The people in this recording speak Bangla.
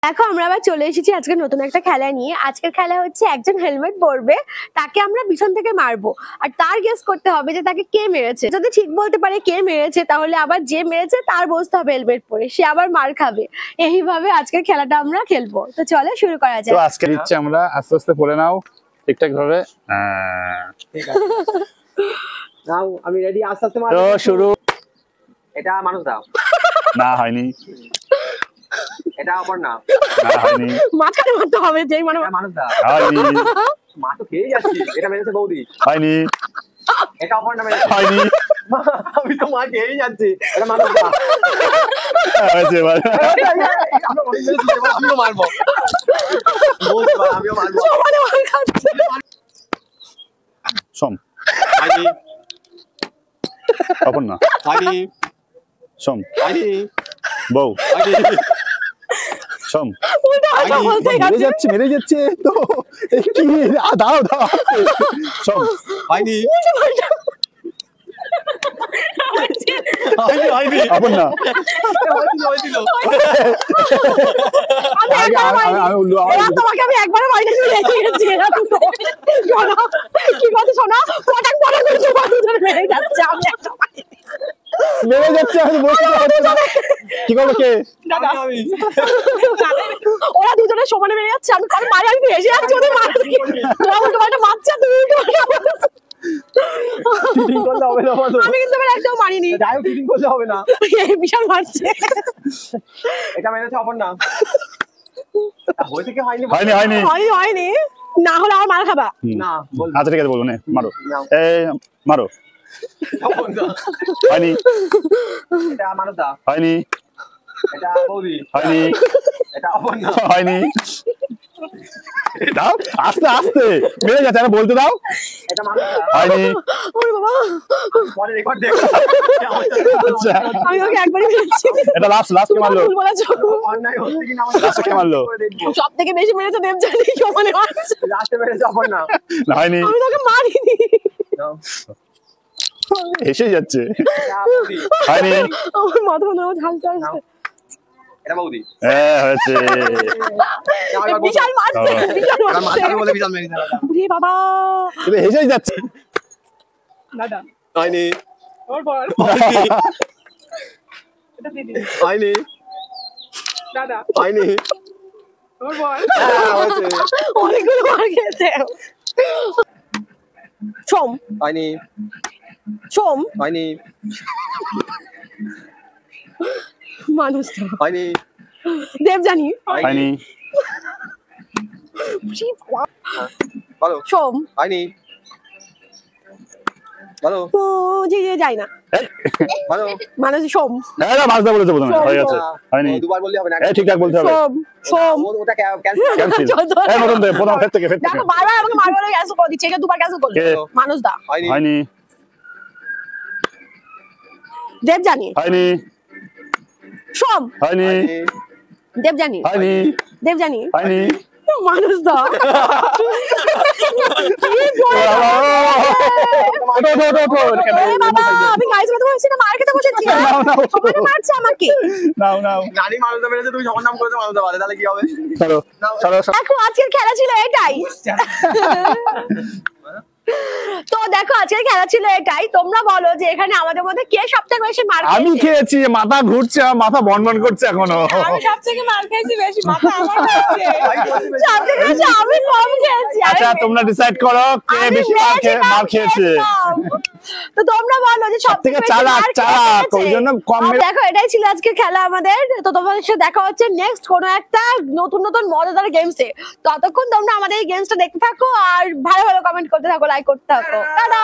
দেখো আমরা আবার চলে এসেছি আজকে নতুন একটা খেলা নিয়ে। আজকের খেলা হচ্ছে একজন হেলমেট পরবে, তাকে আমরা পিছন থেকে মারবো আর তার গেস করতে হবে যে তাকে কে মেরেছে। যদি ঠিক বলতে পারে কে মেরেছে তাহলে আবার যে মেরেছে তার বসতে হবে হেলমেট পরে, সে আবার মার খাবে। এইভাবে আজকের খেলাটা আমরা খেলবো। তো চলো শুরু করা যাক। তো আজকে ইচ্ছে আমরা আস্তে আস্তে পড়ে নাও ঠিকঠাক ভাবে। ঠিক আছে নাও আমি রেডি। আস্তে আস্তে মারো। তো শুরু। এটা মানুষ দাও। না হয়নি। এটা আবার না। না হয়নি। মাঝখানে মারতে হবে, যেই মানে এটা মানুষ দাও। হয়নি। মা তো খেয়ে যাচ্ছি। এটা মেরেছে বৌদি। হয়নি। এটা আবার না মেরেছে। হয়নি। আমি তো মা খেয়ে যাচ্ছি। এটা মানুষ দাও। হয়েছে এবার। আমিও মারবো। আমিও মারবো। সমানে মার খাচ্ছে। সোম। হয়নি। অপর না। হয়নি। সোম। হয়নি। বউ। হয়নি। উল্টো সোম। কথা বলতে গেছে। মেরে যাচ্ছে তো কি দাও দাও। সোম। হয়নি। হয়নি হয়নি। অপর না। হয়েছিল। আমি উল্লু এরা তোমাকে আমি একবারও মাইনে দিয়ে গেছি। এরা তো শোনো কি কথা শোনো, পটাক পটাক করে সবাই দুজন মেরে যাচ্ছে। আমি একটা মেরে যাচ্ছে। আমি বলছি কি করবো কে? দাদা আমি ওরা দুজনে সমানে মেরে যাচ্ছে। আমি কারণ মারি আমি এসে যাচ্ছি ওদের মারতে। ওরা উল্টো পাল্টা মারছে, তুমি উল্টো পাল্টা মারছো। চিটিং করলে হবে না বলো। আমি কিন্তু এবার একটাও মারিনি। যাই হোক চিটিং করলে হবে না। এই বিশাল মারছে। এটা মেরেছে অপর না। হয়েছে কি হয়নি? হয়নি হয়নি। হয়নি হয়নি, না হলে আমার মার খাবা। না বল। আচ্ছা ঠিক আছে বলবো না। মারো। নাও। এই মারো। অপর না। হয়নি। এটা মানুষ দাও। হয়নি। এটা বৌদি। হয়নি। এটা অপর না। হয়নি। দাও আস্তে আস্তে মেরে যাচ্ছে। আরে বলতে দাও। এটা মানুষ দাও। হয়নি। ওরে বাবা, পরে রেকর্ড দেখ। আচ্ছা আমি ওকে একবারই মেরেছি। এটা লাস্ট কে মারলো? ভুল বলেছো। অন্যায় হচ্ছে কিনা লাস্টে কে মারলো? সব থেকে বেশি মেরেছে দেবজানি, সমানে মারছে। লাস্টে মেরেছে অপর না। না হয়নি। আমি তোকে মারিনি। নাও। হেসে যাচ্ছে। এটা বৌদি। হয়নি। আমার মাথা মনে হয় ঝালতে নাও। আসছে। এটা বৌদি। হ্যাঁ হয়েছে। বিশাল মারছে, বিশাল এটা মারছে। মাঝখানে বলে বিশাল মেরেছে। ওরে বাবা। তুমি হেসেই যাচ্ছে। দাদা হয়নি। ওর বল। হয়নি। এটা দিদি। হয়নি। দাদা হয়নি। ওর বল। হ্যাঁ, হয়েছে। অনেকগুলো মার খেয়েছে। সোম হয়নি। সোম হয়নি। মানুষ তো। হয়নি। দেবজানি হয়নি। বলো। সোম হয়নি। বলো। ও জি যাই না। বলো। মানুষ সোম হ্যাঁ না মাছদা বলেছে প্রথমে। হয়ে গেছে। হয়নি। দুবার বললে হবে না। এই ঠিকঠাক বলতে হবে। সোম সোম। ওটা ক্যান্সেল। ক্যান্সেল। এই নতুন দে প্রথম ফের থেকে দেখো বারবার আমাকে মারবার ক্যান্সেল করে দিচ্ছে। এটা দুবার ক্যান্সেল করলো। কে? মানুষ দা হয়নি। হয়নি। দেবজানি হয়নি। সোম হয়নি। দেবজানি হয়নি। দেবজানি হয়নি। মানুষ দা ওরে বাবা, আমি গাইজ মতো বলছি না, মার খেতে বসেছি। সবাই মারছে আমাকে। নাও নাও। জানি মানুষটা মেরেছে, তুমি সবার নাম করেছো মানুষটা বাদে, তাহলে কি হবে? চলো চলো। দেখো আজকের খেলা ছিল এটাই। তো দেখো আজকের খেলা ছিল এটাই। তোমরা বলো যে এখানে আমাদের মধ্যে কে সবথেকে বেশি মার আমি খেয়েছে? খেয়েছি। মাথা ঘুরছে, আমার মাথা বনবন করছে এখনো। আমি সবথেকে মার খেয়েছি বেশি, মাথা আমার ঘুরছে। সবথেকে বেশি আমি কম খেয়েছি। আচ্ছা তোমরা ডিসাইড করো কে আমি বেশি মার খেয়েছে। কম। তো তোমরা বলো যে সবথেকে বেশি চালাক মার কে চালাক খেয়েছে? ওই জন্য কম আর দেখো এটাই ছিল আজকের খেলা আমাদের। তো তোমাদের সাথে দেখা হচ্ছে নেক্সট কোনো একটা নতুন নতুন মজাদার গেমসে। ততক্ষণ তোমরা আমাদের এই গেমসটা দেখতে থাকো আর ভালো ভালো কমেন্ট করতে থাকো, লাইক করতে থাকো। টাটা।